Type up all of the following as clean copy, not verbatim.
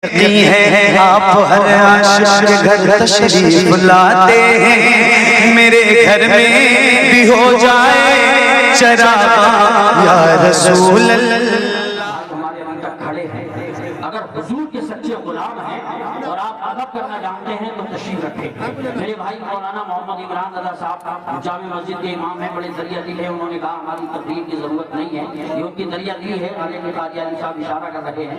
ہے آپ ہر عاشق کے گھر تشریف لاتے ہیں، میرے گھر میں بھی ہو جائے چراغاں یا رسول اللہ۔ ہمارے اندر کھڑے ہیں، اگر حضور کے سچے غلام ہیں اور آپ ادب کرنا جانتے ہیں تو تشریف رکھیں۔ میرے بھائی مولانا محمد عمران رضا صاحب جامع مسجد کے امام ہیں، بڑے دریا دل ہیں، انہوں نے کہا ہماری تقریر کی ضرورت نہیں ہے، یہ ان کی دریا دل ہے، علیہ قادیانی صاحب اشارہ کر رہے ہیں،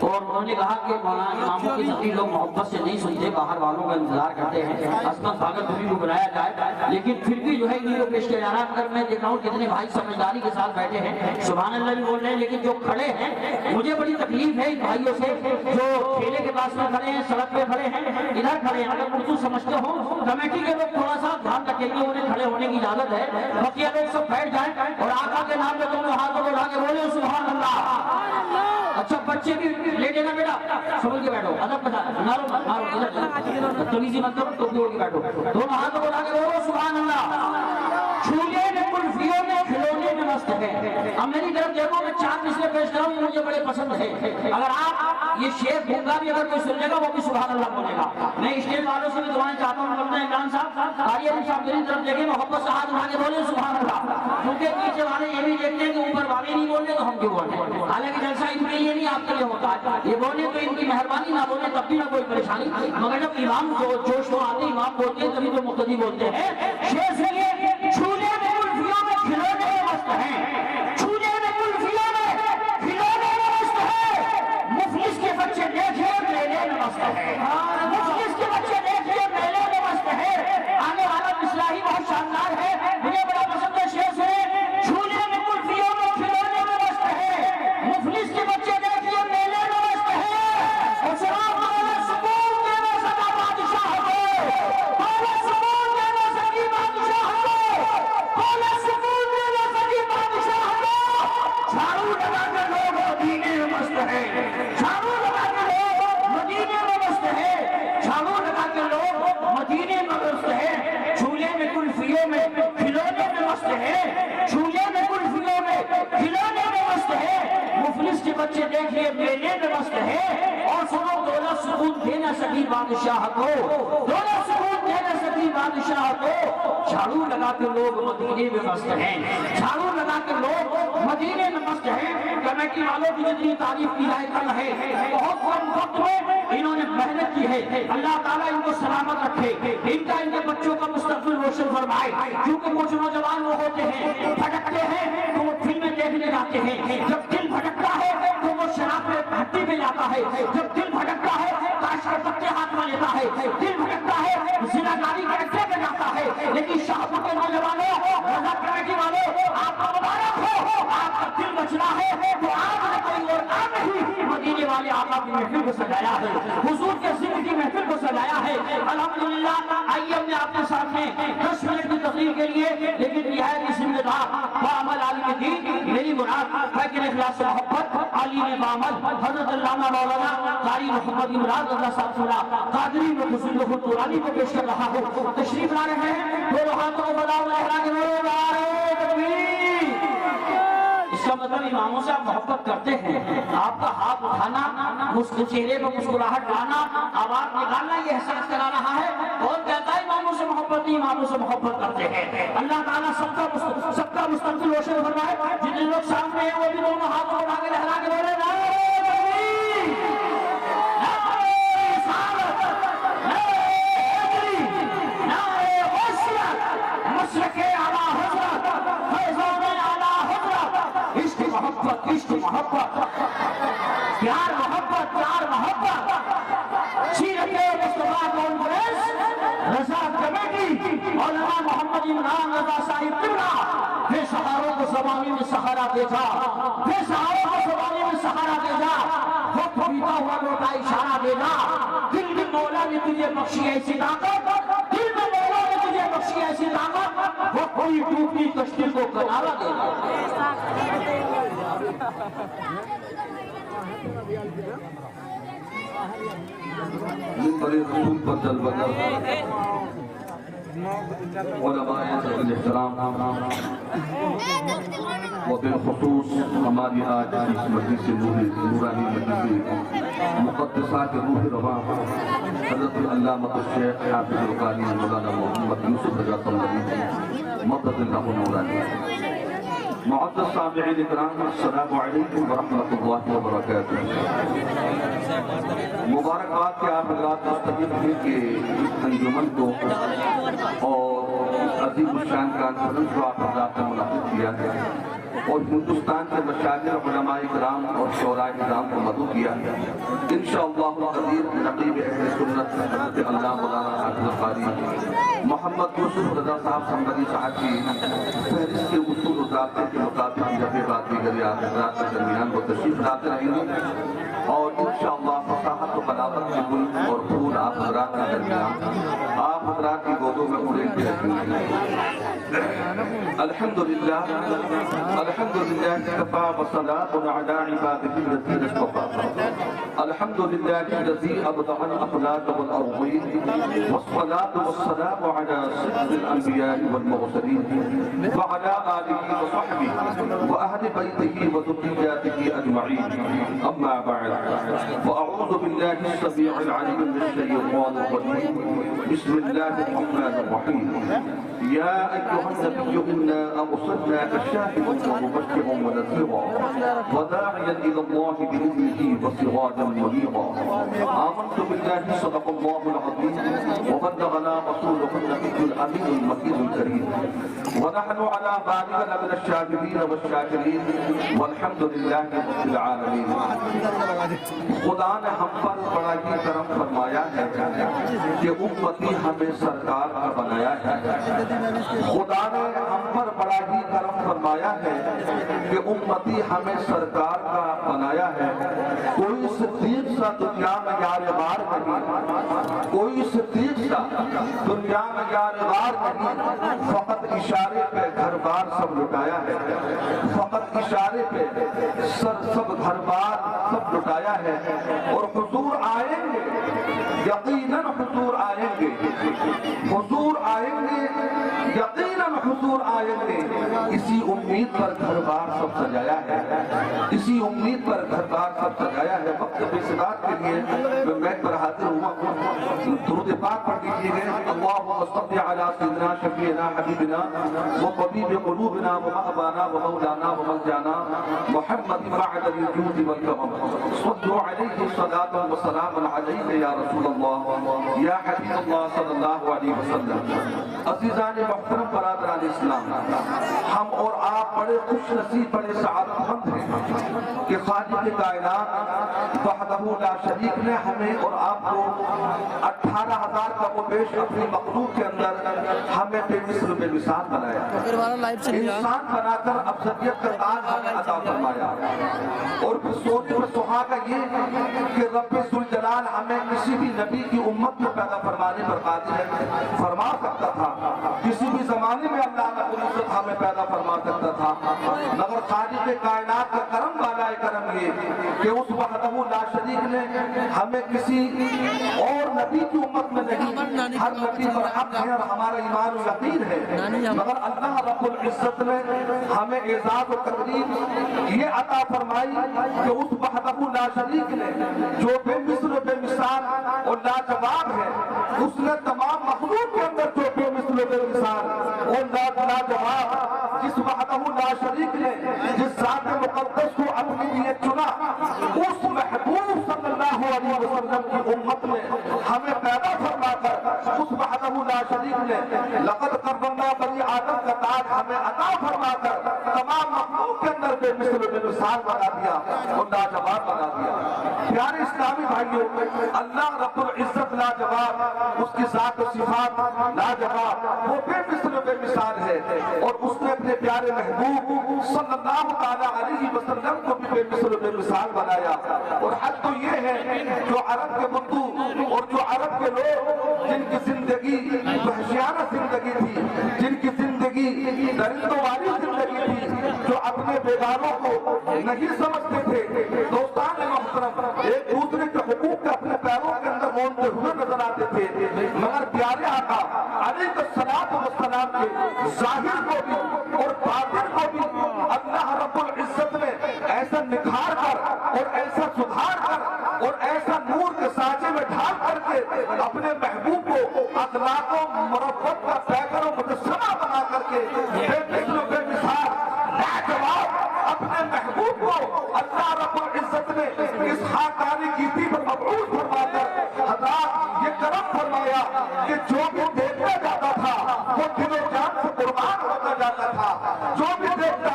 اور انہوں نے کہا کہ مولانا اماموں کی تقریر لوگ محبت سے نہیں سنتے، باہر والوں کا انتظار کرتے ہیں، عصمت بھاگت بھی کو بلایا جائے، لیکن پھر بھی جو ہے انہیں کو پیش کیا جا رہا ہے۔ اگر میں دیکھ رہا ہوں کتنے بھائی سمجھداری کے ساتھ بیٹھے ہیں، سبحان اللہ بھی بول رہے ہیں، لیکن جو کھڑے ہیں مجھے بڑی تکلیف ہے ان بھائیوں سے جو ٹھیلے کے پاس میں کھڑے ہیں، سڑک پہ کھڑے ہیں، ادھر کھڑے ہیں۔ اگر اردو سمجھتے ہو کمیٹی کے لوگ تھوڑا سا دھیان رکھیں گے، انہیں کھڑے ہونے کی اجازت ہے، بقیہ لوگ سب بیٹھ جائیں اور آقا کے نام پہ دونوں ہاتھوں کو اٹھا کے بولے سبحان اللہ۔ اچھا بچے بھی لے لینا بیٹا، سمجھ کے بیٹھو، ادب بتا مارو ادھر تمیزی مت کرو، ٹوپی اوڑھ کے بیٹھو، دونوں ہاتھوں کو اٹھا کے بولو سبحان اللہ۔ چھولے میں کلفیوں میں کھلونے میں مست ہے۔ اب میری طرف دیکھو میں 4 مثلیں پیش کر رہا ہوں، مجھے بڑے پسند ہے، اگر آپ یہ شعر گونگا بھی اگر کوئی سن لے گا وہ بھی سبحان اللہ بولے گا۔ میں اسٹیج والوں سے بھی دعائیں چاہتا ہوں، مولانا عمران صاحب قاری علی صاحب میری طرف دیکھیں، محبت سے ہاتھ اٹھا کے بولیں سبحان اللہ، کیونکہ پیچھے والے یہ بھی دیکھتے ہیں کہ اوپر والے نہیں بول رہے تو ہم کیوں بول رہے ہیں، حالانکہ جلسہ ان کے لیے نہیں آپ کے لیے ہوتا ہے، یہ بولے تو ان کی مہربانی، نہ بولے تب بھی نہ کوئی پریشانی، مگر جب امام جوش میں آتے امام بولتے ہیں تبھی تو مقتدی بولتے ہیں۔ شعر سے یہ چھولے میں کلفیوں میں کھلونے میں مست ہیں، چھولے میں کلفیوں میں کھلونے میں مست ہے، مفلس کے بچے دیکھے میلے میں مست ہے، مفلس کے بچے دیکھے میلے میں مست ہے۔ آنے والا اصلاحی بہت شاندار ہے، مجھے بڑا پسند ہے شعر سے، چھولے میں کلفیوں میں کھلونے میں مست ہے، مفلس کے بچے دیکھے میلے میں مست ہے، اور سلام والا سکون دینا سدا بادشاہ کو، والا سکون دینا سکی بادشاہ کو، والا سکون دینا سکی بادشاہ کو، جھاڑو لگا کر لوگ مدینے میں مست ہے، جھاڑو لگا کر لوگ مدینے میں مست ہے، جھاڑو لگا کر لوگ مدینے میں مست ہے، جھولے میں کلفیوں میں کھلونے میں مست ہے، جھولے میں کلفیوں میں کھلونے میں مست ہے، مفلس کے بچے دیکھے میلے میں مست ہے، اور سنو دولت سکون دے نہ سکی بادشاہ کو، دولت سکون دے نہ سکی بادشاہ کو، جھاڑو لگا کے لوگ مدینے میں مست ہیں، جھاڑو لگا کے لوگ مدینے میں مست ہیں۔ کمیٹی والوں کی جتنی تعریف کی جائے کم ہے، بہت کم وقت میں انہوں نے محنت کی ہے، اللہ تعالیٰ ان کو سلامت رکھے، ان کا ان کے بچوں کا مستقبل روشن فرمائے، کیونکہ کچھ نوجوان وہ ہوتے ہیں بھٹکتے ہیں تو وہ فلمیں دیکھنے جاتے ہیں، جب دل بھٹکتا ہے تو وہ شراب میں بھٹی میں جاتا ہے، جب دل بھٹکتا ہے تاش کے پتے ہاتھ میں لیتا ہے، دل بھٹکتا ہے زناکاری کے اڈے پہ جاتا ہے، لیکن شاہپور کے نوجوانوں رضا کمیٹی والوں آپ کا مبارک ہو، آپ کا دل بچنا ہے تو آپ نے کوئی اور کام نہیں، مدینے والے آقا کی محفل کو سجایا ہے، حضور کے ذکر کی محفل کو سجایا ہے، الحمدللہ۔ آئیے ہم نے آپ کے سامنے 10 منٹ کی تقریر کے لیے، لیکن نہایت ہی ذمہ دار بعمل عالم دین، میری مراد فقیر اخلاص سے محبت عالم بعمل حضرت علامہ مولانا قاری محمد عمران رضا صاحب صلاح قادری میں حسین قرآنی کو پیش کر رہا ہوں، تشریف لا رہے ہیں، دونوں ہاتھوں کو بلاؤ لہرا کے بولو نعرہ تکبیر۔ اس کا مطلب اماموں سے آپ محبت کرتے ہیں، آپ کا ہاتھ اٹھانا، چہرے پر مسکراہٹ لانا، آواز نکالنا، یہ احساس کرا رہا ہے، اور کہتا ہے اماموں سے محبت نہیں، اماموں سے محبت کرتے ہیں۔ اللہ تعالیٰ سب کا مستقبل روشن فرمائے، جتنے لوگ سامنے ہیں وہ بھی دونوں ہاتھوں اٹھا کے لہرا کے بولے نعرہ تکبیر، نعرہ رسالت، نعرہ حیدری، نعرہ غوثیت، مشرق اعلیٰ حضرت، فیضان اعلیٰ حضرت، عشق محبت، عشق محبت، پیار محبت، پیار محبت، سیرت مصطفیٰ کانفرنس، رضا کمیٹی، مولانا محمد عمران رضا صاحب قبلہ، بے سہاروں کو زمانے میں سہارا دے جا، بے سہاروں کو زمانے میں سہارا دے جا، وقت بیتا ہوا لوٹا اشارہ دے جا، دل میں مولا نے تجھے بخشی ایسی طاقت، دل میں مولا نے تجھے بخشی ایسی طاقت، وہ کوئی ڈوبتی کشتی کو کنارہ دے گا۔ بڑے رسول پر جلوہ کر علماء احترام و بالخصوص ہماری آج اس مجلس نورانی مجلس مقدسہ کے روح رواں حضرت علامہ الشیخ حافظ القانی مولانا محمد یوسف رضا قمری مدد اللہ نورانی. معزز سامعین اکرام، السلام علیکم ورحمۃ اللہ وبرکاتہ. مبارکباد کہ آپ حضرات مستقبل ہیں کہ اس انجمن کو اور اس عظیم الشان کانفرنس کو آپ حضرات نے منعقد کیا ہے اور ہندوستان کے مشاہیر علماء کرام اور شعراء کرام کو مدعو کیا. انشاءاللہ القدیر نقیب اہل سنت حضرت علامہ مولانا حافظ القاری محمد یوسف رضا صاحب سمبری صاحب کی فہرست کے اصول و ضابطے کے مطابق جب بات دیگر حضرات کے درمیان وہ تشریف لاتے رہیں گے اور انشاءاللہ فصاحت و بلاغت کے گل اور پھول آپ حضرات کے درمیان آپ حضرات کی گودوں میں اڑتے رہیں گے. الحمدللہ الحمدللہ کفا وصلاۃ علی عبادہ الذین اصطفى. الحمدللہ الذی ابدع الاخلاق والاوضین والصلاۃ والسلام علی سید الانبیاء والمرسلین وعلی آلہ وصحبہ واہل بیتہ وذریاتہ اجمعین. اما بعد فاعوذ باللہ السمیع العلیم من الشیطان الرجیم. بسم اللہ الرحمن الرحیم. یا ایھا النبی انا ارسلناک شاہدا ومبشرا ونذیرا وداعیا الی اللہ باذنہ وسراجا منیرا. آمنت باللہ صدق اللہ العظیم وبلغنا رسولہ النبی الامین المکین الکریم ونحن على ذلك لمن الشاهدین والشاکرین والحمد للہ رب العالمین. خدا نے ہم پر بڑا ہی کرم فرمایا ہے کہ امتی ہمیں سرکار کا بنایا ہے. خدا نے ہم پر بڑا ہی کرم فرمایا ہے کہ امتی ہمیں سرکار کا بنایا ہے. کوئی صدیق سا دنیا میں یار غار نہیں, کوئی صدیق سا دنیا میں یار غار نہیں. فقط اشارے پہ گھر بار سب لٹایا ہے, فقط اشارے پہ سب گھر بار سب لٹایا ہے. اور حضور آئیں گے, یقیناً حضور آئیں گے, حضور آئیں گے, یقیناً حضور آئیں گے. اسی امید پر گھر بار سب سجایا ہے, اسی امید پر گھر بار سب سجایا ہے. وقت بیسداد کے لیے میں میک پر حاضر ہوا. درود پاک پڑھ دیجئے گے. اللہم صلی علی سیدنا شفیعنا حبیبنا وطبیب قلوبنا ومأبانا ومولانا وملجانا محمد معدن الجود والکرم. صلوا علیہ صلاۃ وسلام علیہ یا رسول اللہ یا حبیب اللہ صلی اللہ علیہ وسلم. عزیزان محترم برادران اسلام, ہم اور آپ بڑے خوش نصیب, بڑے سعادت مند ہیں کہ خالق کائنات وحدہ لا شریک نے ہمیں اور آپ کو 18,000 کا وہ بیش اپنی مخلوق کے اندر ہمیں بے مثل بے مثال بنایا, انسان بنا کر افضلیت کا تاج ہمیں عطا فرمایا. اور پھر سونے پر سہاگا یہ کہ رب ذوالجلال ہمیں کسی بھی نبی کی امت میں پیدا فرمانے پر قادر ہے, فرما سکتا تھا. کسی بھی زمانے میں اللہ کا قدرت ہمیں پیدا فرما سکتا تھا, مگر خالق کائنات کا کرم والا کرم یہ کہ اس وحدہ لا شریک نے ہمیں کسی اور نبی کی امت میں نہیں, ہر نبی پر حق ہے اور ہمارا ایمان و یقین ہے, مگر اللہ رب العزت نے ہمیں اعزاز و تکریم یہ عطا فرمائی کہ اس وحدہ لا شریک نے جو بے مثل و بے مثال اور لاجواب ہے, اس نے تمام مخلوق کے اندر جو بے مثل و بے مثال اور لاجواب جس وحدہ لا شریک نے جس ذات مقدس کو اپنے لیے چنا, اس محبوب صلی اللہ علیہ وسلم کی امت میں ہمیں پیدا فرما کر اس وحدہ لا شریک نے لقد کرمنا بنی آدم کا تاج ہمیں عطا فرما کر تمام مخلوق کے اندر بے مثل بے مثال بنا دیا اور لاجواب بنا دیا. پیارے اسلامی بھائیوں, اللہ رب العزت لاجواب, اس کی ذات و صفات لاجواب, وہ بے مثل بے مثال ہے. اور اس نے اپنے پیارے محبوب صلی اللہ علیہ وسلم کو بھی بے مثل بے مثال بنایا. اور حد تو یہ ہے جو عرب کے بندو اور جو عرب کے لوگ جن کی زندگی وحشیانہ زندگی تھی, جن کی زندگی درندوں والی زندگی تھی, جو اپنے بیگانوں کو نہیں سمجھتے تھے, دوستان محترم ایک دوسرے کے حقوق کے اپنے پیروں کے اندر مونتے ہوئے نظر آتے تھے, مگر پیارے آقا علیہ الصلوۃ والسلام کے ظاہر کو بھی اور باطن کو بھی اللہ رب العزت نے ایسا نکھار کر اور ایسا سدھار کر اور ایسا نور کے سانچے میں ڈھال کر کے اپنے محبوب کو اخلاق و مربت کا پیکر و مجسمہ بنا کر کے بے مثل و بے مثال لاجواب اپنے محبوب کو اللہ رب العزت نے اس خاکانی گیتی پر مبعوث فرما کر حضرات یہ کرم فرمایا کہ جو بھی دیکھتا جاتا تھا وہ دل و جان سے قربان ہوتا جاتا تھا، جو بھی دیکھتا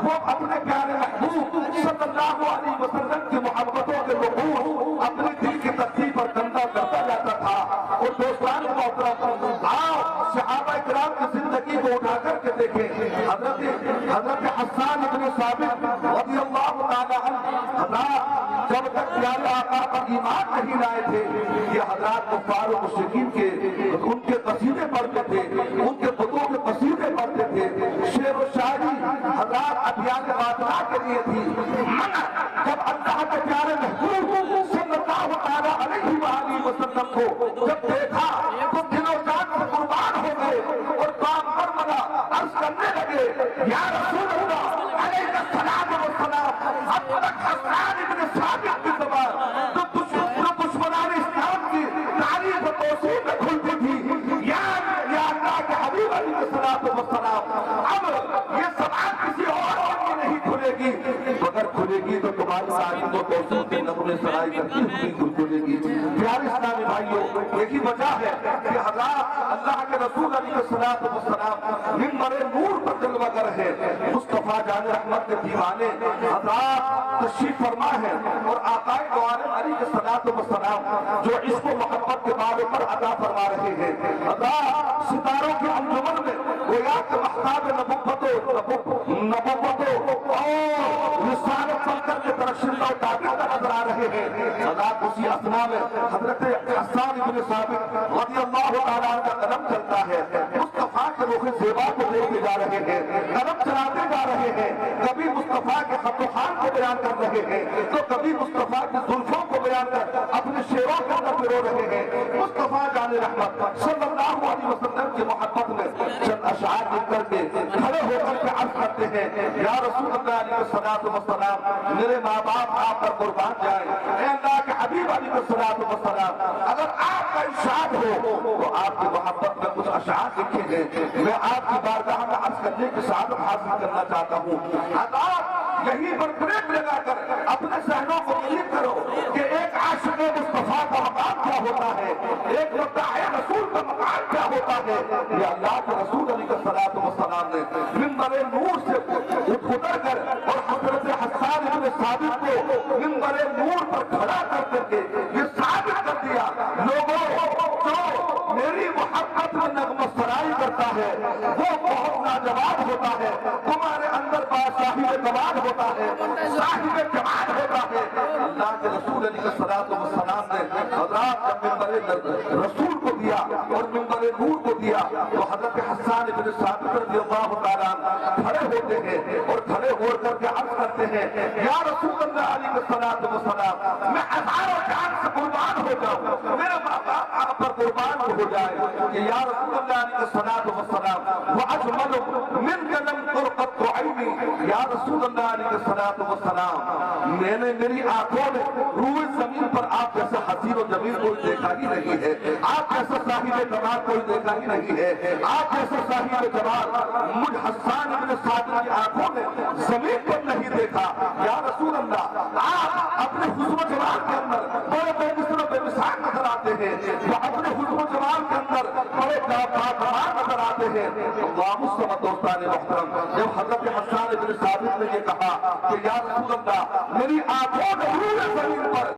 وہ اپنے پیارے محبوب صلی اللہ علیہ وسلم کی محبتوں کے لحوظ اپنے دل کی تصدیق پر گندا کرتا جاتا تھا۔ اور دوستان محترم، آؤ صحابہ کرام کی زندگی کو اٹھا کر کے دیکھیں۔ حضرت حسان ابن ثابت رضی اللہ تعالی عنہ حضرات جب تک پیارے آقا پر ایمان نہیں لائے تھے یہ حضرات کفار و مشرکین کے ان کے قصیدے پڑھتے تھے، ان کے بتوں کے قصیدے پڑھتے تھے، شعر و شاعری حضرات ادیان باطنہ کے لیے تھی۔ جب اللہ کے پیارے محبوب صلی اللہ تعالی علیہ وآلہ وسلم کو جب دیکھا تو دل و جان سے قربان ہو گئے اور کام پر منا عرض کرنے لگے یا رسول اللہ علیہ السلام والسلام اب تک حسان ابن ثابت کی زبان تو دشمنان اسلام کی تعریف و توصیف میں کھلتی تھی یا اللہ کے حبیب علیہ السلام والسلام اب یہ زبان کسی اور کی نہیں کھلے گی، اگر کھلے گی تو تمہاری تعریف و توصیف کے نغمے سرائی کرتی ہوئی کھلے گی۔ پیارے اسلامی بھائیوں، یہی وجہ ہے کہ حضرات اللہ کے رسول علیہ الصلوۃ والسلام منبر نور پر جلوہ گر ہے۔ مصطفیٰ جان رحمت کے دیوانے حضرات تشریف فرما ہے اور آقا دو عالم علیہ الصلوۃ والسلام جو عشق و محبت کے بارے پر عطا فرما رہے ہیں۔ حضرات ستاروں کے انجمن میں گویا کہ مہتاب نبوت اور رسالت بن کر کے ترشح و تعبیر نظر آ رہے ہیں۔ حضرات اسی اثنا میں حضرت حسان ابن ثابت رضی اللہ تعالیٰ کا قدم چلتا ہے، مصطفیٰ کے رخ زیبا کو دیکھتے جا رہے ہیں، قدم چلاتے جا رہے ہیں، کبھی مصطفیٰ کے خط و خوان کو بیان کر رہے ہیں تو کبھی مصطفیٰ کی زلفوں کو بیان کر اپنے شعروں کے اندر پرو رہے ہیں۔ مصطفیٰ جان رحمت صلی اللہ علیہ وسلم کی محبت میں چند اشعار لکھ کر کے کھڑے ہو کر کے عرض کرتے ہیں یا رسول اللہ علیہ الصلوۃ والسلام میرے ماں باپ آپ پر قربان جائیں، اے اللہ کے حبیب علیہ الصلوۃ والسلام اگر آپ کا ارشاد ہو تو آپ کی محبت میں کچھ اشعار لکھے ہیں، میں آپ کی بارگاہ میں عرض کرنے کی سعادت حاصل کرنا چاہتا ہوں۔ آپ یہیں پر بریک لگا کر اپنے ذہنوں کو دلیل کرو کہ ایک عاشق مصطفیٰ کا مقام کیا ہوتا ہے، ایک مدعی رسول کا مقام کیا ہوتا ہے۔ یہ اللہ کے رسول علیہ الصلوۃ والسلام نے منبر نور سے اتر کر اور حضرت حسان ابن ثابت کو منبر نور پر کھڑا کر کے یہ ثابت کر دیا لوگوں جو میری محبت میں نغمہ سرائی کرتا ہے وہ بہت لاجواب ہوتا ہے، تمہارے اندر صاحب کمال ہوتا ہے، صاحب کمال ہوتا ہے۔ اللہ کے رسول علیہ الصلوۃ والسلام نے حضرات جب منبر رسول کو دیا اور منبر نور کو دیا تو حضرت حسان ابن ثابت رضی اللہ تعالیٰ کھڑے ہوتے ہیں اور کھڑے ہو کر کے عرض کرتے ہیں یا رسول اللہ علیہ الصلوۃ والسلام میں ہزاروں جان سے قربان ہو جاؤں، میرے ماں باپ آپ پر قربان ہو جائے کہ یا رسول اللہ علیہ الصلوۃ والسلام وَأَجْمَلُ مِنْكَ لَمْ تُرْقَطُ عَيْنِي، یا رسول اللہ علیہ الصلوۃ والسلام میں نے میری آنکھوں میں روئے زمین پر آپ جیسا حسین و جمیل کوئی دیکھا ہی نہیں ہے، آپ جیسا صاحب کمال کوئی دیکھا ہی نہیں ہے، آپ جیسا صاحب جمال مجھ حسان ابن ثابت کی آنکھوں نے زمین پر نہیں دیکھا۔ یا رسول اللہ آپ اپنے حسن و جمال کے اندر بڑے بے مثل و بے مثال نظر آتے ہیں، وہ اپنے حسن و جمال کے اندر بڑے باکمال نظر آتے ہیں۔ اللہ الصمد دوستان محترم، جب حضرت حسان ابن ثابت نے یہ کہا کہ یا رسول اللہ میری آنکھوں نے روئے زمین پر